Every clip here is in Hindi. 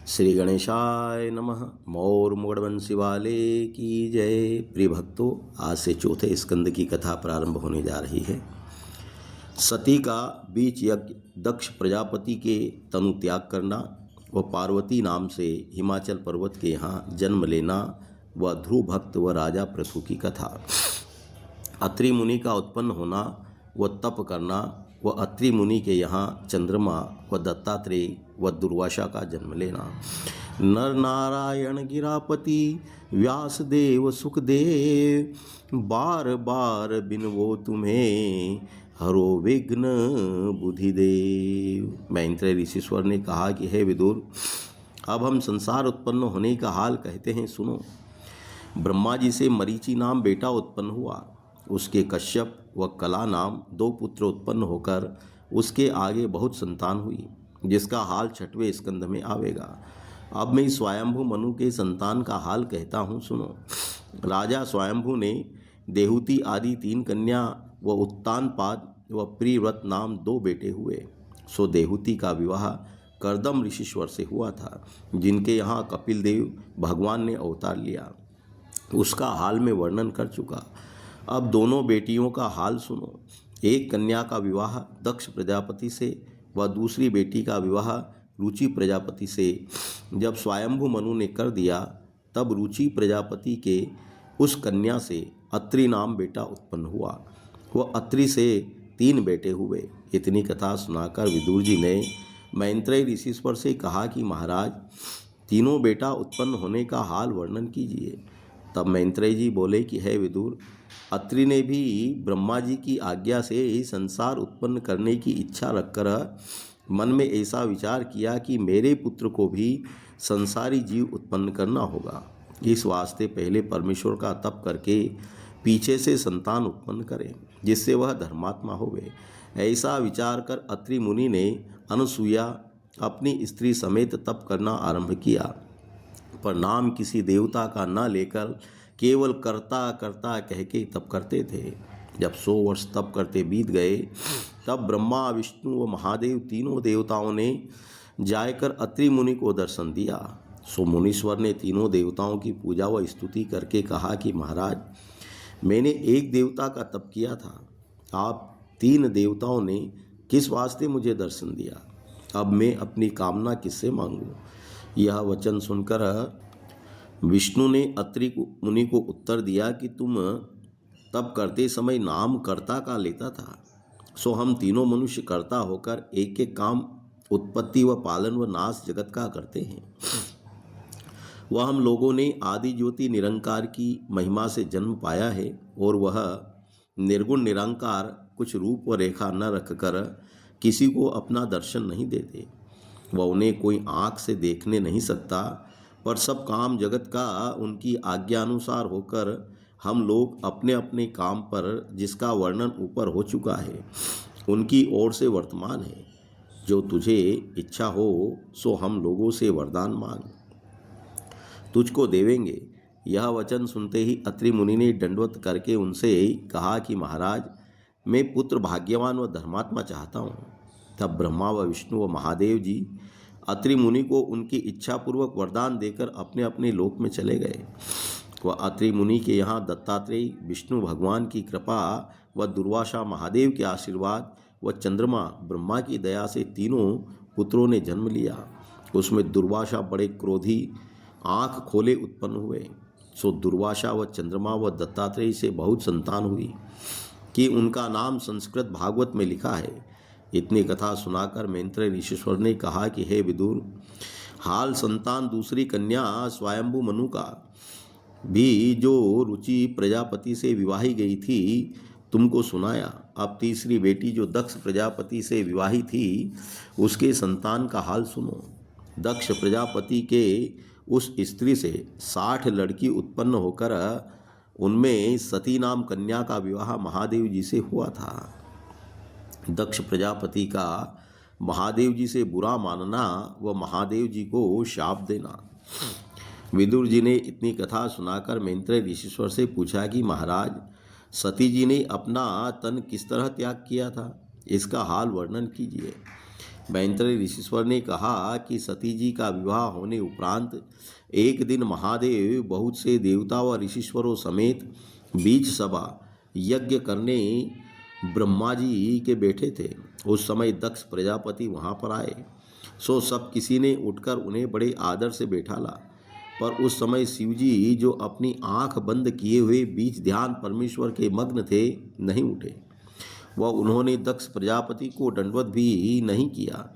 श्री गणेशाय नमः। मौर मोड़वंशी वाले की जय। प्रिय भक्तों, आज से चौथे स्कंद की कथा प्रारंभ होने जा रही है। सती का बीच यज्ञ, दक्ष प्रजापति के तनु त्याग करना व पार्वती नाम से हिमाचल पर्वत के यहाँ जन्म लेना व ध्रुव भक्त व राजा पृथु की कथा। अत्रि मुनि का उत्पन्न होना व तप करना व अत्रि मुनि के यहाँ चंद्रमा व दत्तात्रेय व दुर्वासा का जन्म लेना। नर नारायण गिरापति व्यासदेव सुखदेव, बार बार बिनवो तुम्हें हरो विघ्न बुद्धिदेव। मैत्रेय ऋषीश्वर ने कहा कि हे विदुर, अब हम संसार उत्पन्न होने का हाल कहते हैं, सुनो। ब्रह्मा जी से मरीचि नाम बेटा उत्पन्न हुआ। उसके कश्यप व कला नाम दो पुत्र उत्पन्न होकर उसके आगे बहुत संतान हुई, जिसका हाल छठवें स्कंध में आवेगा। अब मैं स्वयंभू मनु के संतान का हाल कहता हूँ, सुनो। राजा स्वयंभू ने देहुति आदि 3 कन्या व उत्तानपाद व प्रियव्रत नाम 2 बेटे हुए। सो देहुति का विवाह कर्दम ऋषीश्वर से हुआ था, जिनके यहाँ कपिल देव भगवान ने अवतार लिया। उसका हाल में वर्णन कर चुका। अब दोनों बेटियों का हाल सुनो। एक कन्या का विवाह दक्ष प्रजापति से व दूसरी बेटी का विवाह रुचि प्रजापति से जब स्वयंभू मनु ने कर दिया, तब रुचि प्रजापति के उस कन्या से अत्रि नाम बेटा उत्पन्न हुआ। वह अत्रि से 3 बेटे हुए। इतनी कथा सुनाकर विदुर जी ने मैत्रेय ऋषीश्वर से कहा कि महाराज, तीनों बेटा उत्पन्न होने का हाल वर्णन कीजिए। तब मैत्रेय जी बोले कि हे विदुर, अत्रि ने भी ब्रह्मा जी की आज्ञा से ही संसार उत्पन्न करने की इच्छा रखकर मन में ऐसा विचार किया कि मेरे पुत्र को भी संसारी जीव उत्पन्न करना होगा। इस वास्ते पहले परमेश्वर का तप करके पीछे से संतान उत्पन्न करें, जिससे वह धर्मात्मा होवे। ऐसा विचार कर अत्रि मुनि ने अनुसूया अपनी स्त्री समेत तप करना आरंभ किया, पर नाम किसी देवता का न लेकर केवल करता करता कह के तप करते थे। जब 100 वर्ष तप करते बीत गए, तब ब्रह्मा, विष्णु व महादेव तीनों देवताओं ने जाकर अत्रि मुनि को दर्शन दिया। सो मुनीश्वर ने तीनों देवताओं की पूजा व स्तुति करके कहा कि महाराज, मैंने एक देवता का तप किया था, आप 3 देवताओं ने किस वास्ते मुझे दर्शन दिया? अब मैं अपनी कामना किससे मांगूं? यह वचन सुनकर विष्णु ने अत्रि मुनि को उत्तर दिया कि तुम तब करते समय नाम कर्ता का लेता था, सो हम तीनों मनुष्य कर्ता होकर एक एक काम उत्पत्ति व पालन व नाश जगत का करते हैं। वह हम लोगों ने आदि ज्योति निरंकार की महिमा से जन्म पाया है, और वह निर्गुण निरंकार कुछ रूप व रेखा न रखकर किसी को अपना दर्शन नहीं देते। वह उन्हें कोई आँख से देखने नहीं सकता, पर सब काम जगत का उनकी आज्ञा अनुसार होकर हम लोग अपने अपने काम पर, जिसका वर्णन ऊपर हो चुका है, उनकी ओर से वर्तमान है। जो तुझे इच्छा हो सो हम लोगों से वरदान मांग, तुझको देवेंगे। यह वचन सुनते ही अत्रि मुनि ने दंडवत करके उनसे कहा कि महाराज, मैं पुत्र भाग्यवान व धर्मात्मा चाहता हूँ। तब ब्रह्मा व विष्णु व महादेव जी अत्रि मुनि को उनकी इच्छा पूर्वक वरदान देकर अपने अपने लोक में चले गए। वह अत्रि मुनि के यहाँ दत्तात्रेय, विष्णु भगवान की कृपा व दुर्वासा महादेव के आशीर्वाद व चंद्रमा ब्रह्मा की दया से तीनों पुत्रों ने जन्म लिया। उसमें दुर्वासा बड़े क्रोधी, आँख खोले उत्पन्न हुए। सो दुर्वासा व चंद्रमा व दत्तात्रेय से बहुत संतान हुई कि उनका नाम संस्कृत भागवत में लिखा है। इतनी कथा सुनाकर मैत्रेय ऋषीश्वर ने कहा कि हे विदुर, हाल संतान दूसरी कन्या स्वयंभू मनु का भी, जो रुचि प्रजापति से विवाही गई थी, तुमको सुनाया। अब तीसरी बेटी जो दक्ष प्रजापति से विवाही थी, उसके संतान का हाल सुनो। दक्ष प्रजापति के उस स्त्री से 60 लड़की उत्पन्न होकर उनमें सती नाम कन्या का विवाह महादेव जी से हुआ था। दक्ष प्रजापति का महादेव जी से बुरा मानना व महादेव जी को शाप देना। विदुर जी ने इतनी कथा सुनाकर मैत्रेय ऋषीश्वर से पूछा कि महाराज, सती जी ने अपना तन किस तरह त्याग किया था, इसका हाल वर्णन कीजिए। मैत्रेय ऋषीश्वर ने कहा कि सती जी का विवाह होने उपरांत एक दिन महादेव बहुत से देवता व ऋषीश्वरों समेत बीच सभा यज्ञ करने ब्रह्मा जी के बैठे थे। उस समय दक्ष प्रजापति वहां पर आए। सो सब किसी ने उठकर उन्हें बड़े आदर से बैठाला। पर उस समय शिवजी जो अपनी आंख बंद किए हुए बीच ध्यान परमेश्वर के मग्न थे, नहीं उठे। वह उन्होंने दक्ष प्रजापति को दंडवत भी नहीं किया।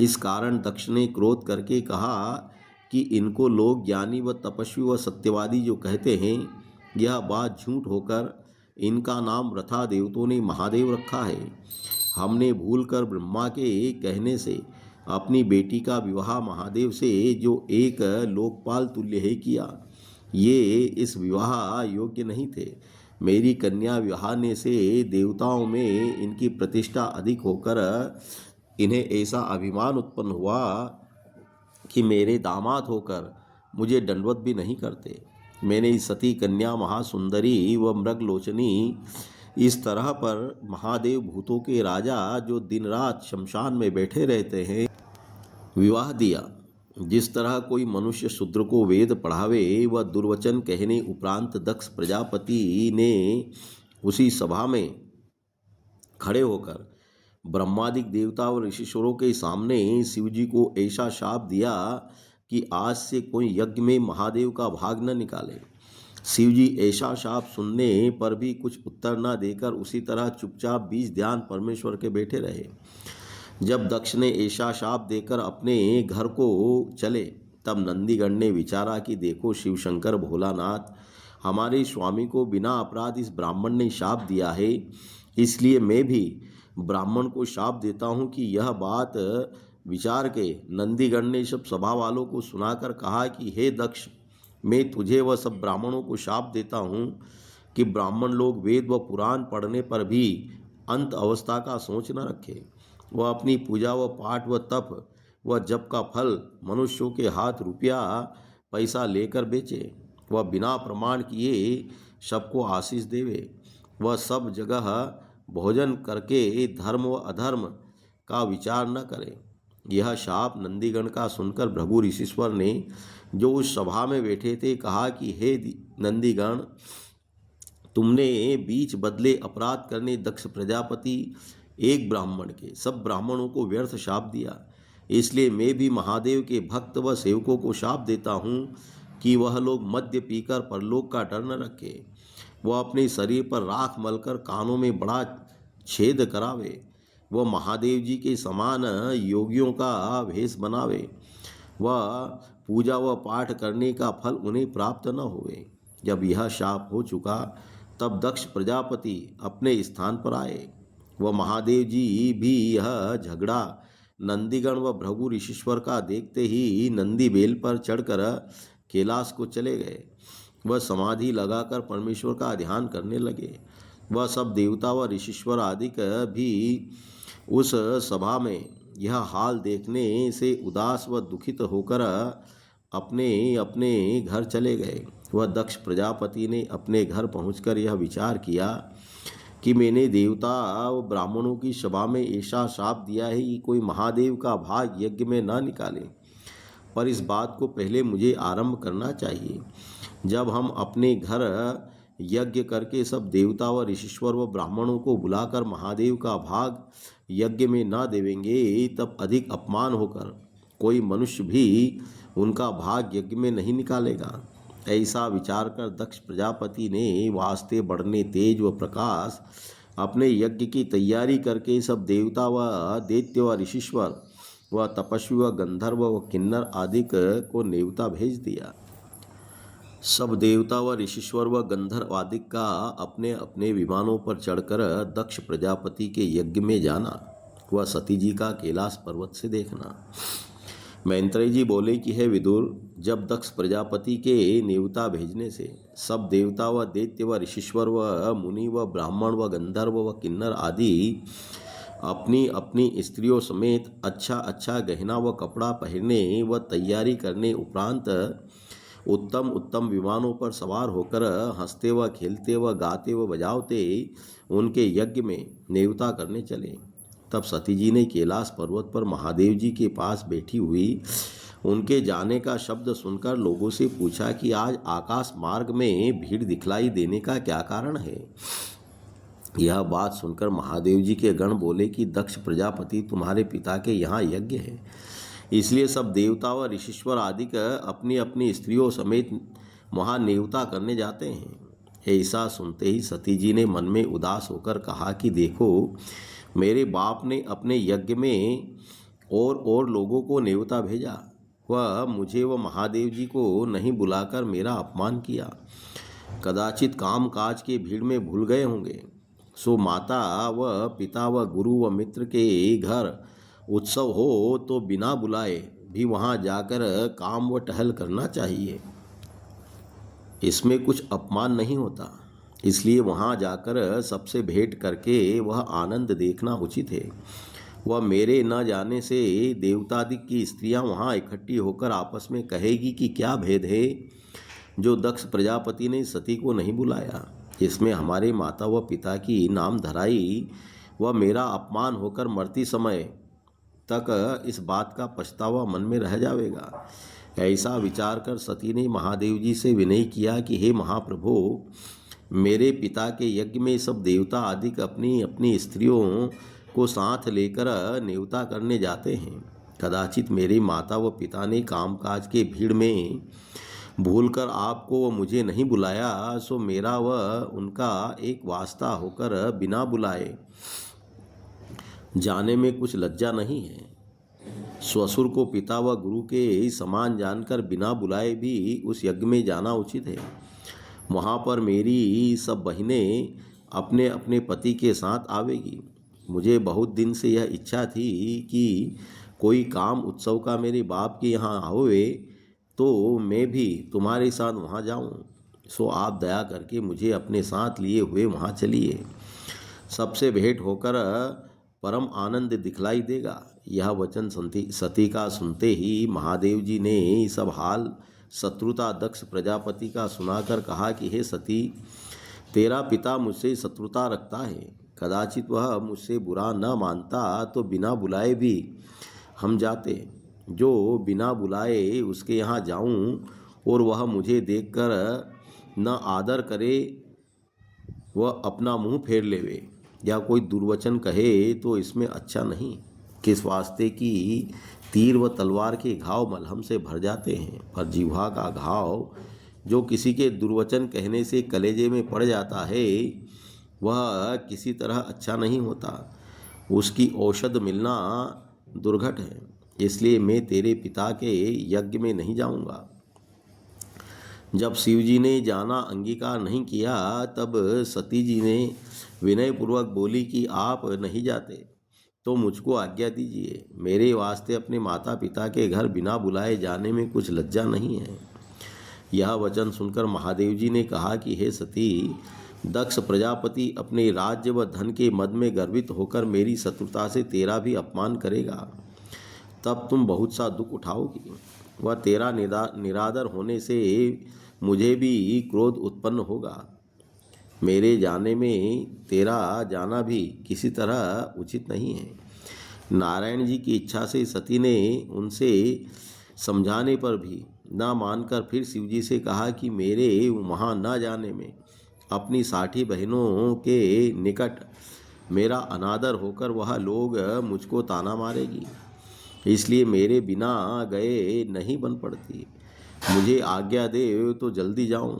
इस कारण दक्ष ने क्रोध करके कहा कि इनको लोग ज्ञानी व तपस्वी व सत्यवादी जो कहते हैं, यह बात झूठ होकर इनका नाम रथा देवताओं ने महादेव रखा है। हमने भूलकर ब्रह्मा के कहने से अपनी बेटी का विवाह महादेव से जो एक लोकपाल तुल्य है किया। ये इस विवाह योग्य नहीं थे। मेरी कन्या विवाहने से देवताओं में इनकी प्रतिष्ठा अधिक होकर इन्हें ऐसा अभिमान उत्पन्न हुआ कि मेरे दामाद होकर मुझे दंडवत भी नहीं करते। मैंने इस सती कन्या महासुंदरी व मृगलोचनी इस तरह पर महादेव भूतों के राजा जो दिन रात शमशान में बैठे रहते हैं विवाह दिया। जिस तरह कोई मनुष्य शूद्र को वेद पढ़ावे व दुर्वचन कहने उपरांत दक्ष प्रजापति ने उसी सभा में खड़े होकर ब्रह्मादिक देवता और ऋषिश्वरों के सामने शिवजी को ऐसा शाप दिया कि आज से कोई यज्ञ में महादेव का भाग न निकाले। शिवजी ऐसा शाप सुनने पर भी कुछ उत्तर न देकर उसी तरह चुपचाप बीज ध्यान परमेश्वर के बैठे रहे। जब दक्ष ने ऐसा शाप देकर अपने घर को चले, तब नंदीगण ने विचारा कि देखो शिवशंकर भोलानाथ, हमारे स्वामी को बिना अपराध इस ब्राह्मण ने शाप दिया है, इसलिए मैं भी ब्राह्मण को शाप देता हूँ कि यह बात विचार के नंदीगण ने सब सभा वालों को सुनाकर कहा कि हे दक्ष, मैं तुझे व सब ब्राह्मणों को शाप देता हूँ कि ब्राह्मण लोग वेद व पुराण पढ़ने पर भी अंत अवस्था का सोच न रखे। वह अपनी पूजा व पाठ व तप व जप का फल मनुष्यों के हाथ रुपया पैसा लेकर बेचे। वह बिना प्रमाण किए सबको आशीष देवे। वह सब जगह भोजन करके धर्म व अधर्म का विचार न करे। यह शाप नंदीगण का सुनकर भृगु ऋषीश्वर ने जो उस सभा में बैठे थे कहा कि हे नंदीगण, तुमने बीच बदले अपराध करने दक्ष प्रजापति एक ब्राह्मण के सब ब्राह्मणों को व्यर्थ शाप दिया। इसलिए मैं भी महादेव के भक्त व सेवकों को शाप देता हूँ कि वह लोग मद्य पीकर परलोक का डर न रखे। वह अपने शरीर पर राख मलकर कानों में बड़ा छेद करावे। वह महादेव जी के समान योगियों का भेष बनावे। वह पूजा व पाठ करने का फल उन्हें प्राप्त न हुए। जब यह शाप हो चुका, तब दक्ष प्रजापति अपने स्थान पर आए। वह महादेव जी भी यह झगड़ा नंदीगण व भृगु ऋषीश्वर का देखते ही नंदी बेल पर चढ़कर कैलाश को चले गए। वह समाधि लगाकर परमेश्वर का ध्यान करने लगे। वह सब देवता व ऋषीश्वर आदि भी उस सभा में यह हाल देखने से उदास व दुखित होकर अपने अपने घर चले गए। वह दक्ष प्रजापति ने अपने घर पहुंचकर यह विचार किया कि मैंने देवता व ब्राह्मणों की सभा में ऐसा शाप दिया है कि कोई महादेव का भाग यज्ञ में न निकाले। पर इस बात को पहले मुझे आरंभ करना चाहिए। जब हम अपने घर यज्ञ करके सब देवता व ऋषीश्वर व ब्राह्मणों को बुलाकर महादेव का भाग यज्ञ में न देवेंगे, तब अधिक अपमान होकर कोई मनुष्य भी उनका भाग यज्ञ में नहीं निकालेगा। ऐसा विचार कर दक्ष प्रजापति ने वास्ते बढ़ने तेज व प्रकाश अपने यज्ञ की तैयारी करके सब देवता व दैत्य व ऋषीश्वर व तपस्वी व गंधर्व व किन्नर आदि को नेवता भेज दिया। सब देवता व ऋषीश्वर व गंधर्व आदि का अपने अपने विमानों पर चढ़कर दक्ष प्रजापति के यज्ञ में जाना व सती जी का कैलाश पर्वत से देखना। मैत्रेय जी बोले कि हे विदुर, जब दक्ष प्रजापति के नेवता भेजने से सब देवता व दैत्य व ऋषीश्वर व मुनि व ब्राह्मण व गंधर्व व किन्नर आदि अपनी अपनी स्त्रियों समेत अच्छा अच्छा गहना व कपड़ा पहनने व तैयारी करने उपरांत उत्तम उत्तम विमानों पर सवार होकर हंसते व खेलते व गाते व बजावते उनके यज्ञ में नेवता करने चले, तब सती जी ने कैलाश पर्वत पर महादेव जी के पास बैठी हुई उनके जाने का शब्द सुनकर लोगों से पूछा कि आज आकाश मार्ग में भीड़ दिखलाई देने का क्या कारण है। यह बात सुनकर महादेव जी के गण बोले कि दक्ष प्रजापति तुम्हारे पिता के यहाँ यज्ञ है, इसलिए सब देवता व ऋषिश्वर आदि अपनी अपनी स्त्रियों समेत वहाँ नेवता करने जाते हैं। ऐसा सुनते ही सती जी ने मन में उदास होकर कहा कि देखो, मेरे बाप ने अपने यज्ञ में और लोगों को नेवता भेजा, वह मुझे व महादेव जी को नहीं बुलाकर मेरा अपमान किया। कदाचित काम काज के भीड़ में भूल गए होंगे। सो माता व पिता व गुरु व मित्र के घर उत्सव हो तो बिना बुलाए भी वहाँ जाकर काम व टहल करना चाहिए, इसमें कुछ अपमान नहीं होता। इसलिए वहाँ जाकर सबसे भेंट करके वह आनंद देखना उचित है। वह मेरे न जाने से देवतादि की स्त्रियां वहाँ इकट्ठी होकर आपस में कहेगी कि क्या भेद है जो दक्ष प्रजापति ने सती को नहीं बुलाया। इसमें हमारे माता व पिता की नाम धराई व मेरा अपमान होकर मरती समय तक इस बात का पछतावा मन में रह जाएगा। ऐसा विचार कर सती ने महादेव जी से विनय किया कि हे महाप्रभु, मेरे पिता के यज्ञ में सब देवता आदि अपनी अपनी स्त्रियों को साथ लेकर नेवता करने जाते हैं। कदाचित मेरे माता व पिता ने कामकाज के भीड़ में भूलकर आपको व मुझे नहीं बुलाया, सो मेरा व उनका एक वास्ता होकर बिना बुलाए जाने में कुछ लज्जा नहीं है। ससुर को पिता व गुरु के समान जानकर बिना बुलाए भी उस यज्ञ में जाना उचित है। वहाँ पर मेरी सब बहनें अपने अपने पति के साथ आवेगी। मुझे बहुत दिन से यह इच्छा थी कि कोई काम उत्सव का मेरे बाप के यहाँ होवे तो मैं भी तुम्हारे साथ वहाँ जाऊँ। सो आप दया करके मुझे अपने साथ लिए हुए वहाँ चलिए, सबसे भेंट होकर परम आनंद दिखलाई देगा। यह वचन सती का सुनते ही महादेव जी ने सब हाल शत्रुता दक्ष प्रजापति का सुनाकर कहा कि हे सती, तेरा पिता मुझसे शत्रुता रखता है। कदाचित वह मुझसे बुरा न मानता तो बिना बुलाए भी हम जाते। जो बिना बुलाए उसके यहाँ जाऊं और वह मुझे देखकर न आदर करे, वह अपना मुंह फेर लेवे या कोई दुर्वचन कहे तो इसमें अच्छा नहीं। किस वास्ते कि तीर व तलवार के घाव मलहम से भर जाते हैं, पर जिह्वा का घाव जो किसी के दुर्वचन कहने से कलेजे में पड़ जाता है वह किसी तरह अच्छा नहीं होता। उसकी औषध मिलना दुर्घट है। इसलिए मैं तेरे पिता के यज्ञ में नहीं जाऊंगा। जब शिव जी ने जाना अंगीकार नहीं किया तब सती जी ने विनयपूर्वक बोली कि आप नहीं जाते तो मुझको आज्ञा दीजिए। मेरे वास्ते अपने माता पिता के घर बिना बुलाए जाने में कुछ लज्जा नहीं है। यह वचन सुनकर महादेव जी ने कहा कि हे सती, दक्ष प्रजापति अपने राज्य व धन के मद में गर्वित होकर मेरी शत्रुता से तेरा भी अपमान करेगा, तब तुम बहुत सा दुख उठाओगी। वह तेरा निरादर होने से मुझे भी क्रोध उत्पन्न होगा। मेरे जाने में तेरा जाना भी किसी तरह उचित नहीं है। नारायण जी की इच्छा से सती ने उनसे समझाने पर भी ना मानकर फिर शिव जी से कहा कि मेरे वहाँ न जाने में अपनी 60 बहनों के निकट मेरा अनादर होकर वह लोग मुझको ताना मारेगी, इसलिए मेरे बिना गए नहीं बन पड़ती। मुझे आज्ञा दे तो जल्दी जाऊं।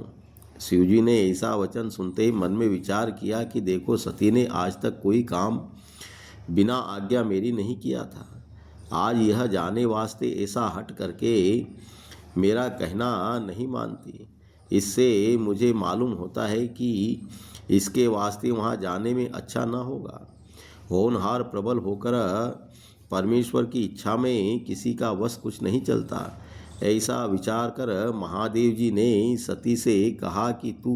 शिव जी ने ऐसा वचन सुनते ही मन में विचार किया कि देखो, सती ने आज तक कोई काम बिना आज्ञा मेरी नहीं किया था। आज यह जाने वास्ते ऐसा हट करके मेरा कहना नहीं मानती। इससे मुझे मालूम होता है कि इसके वास्ते वहाँ जाने में अच्छा न होगा। होनहार प्रबल होकर परमेश्वर की इच्छा में किसी का वश कुछ नहीं चलता। ऐसा विचार कर महादेव जी ने सती से कहा कि तू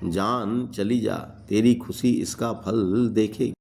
जान चली जा, तेरी खुशी इसका फल देखेगी।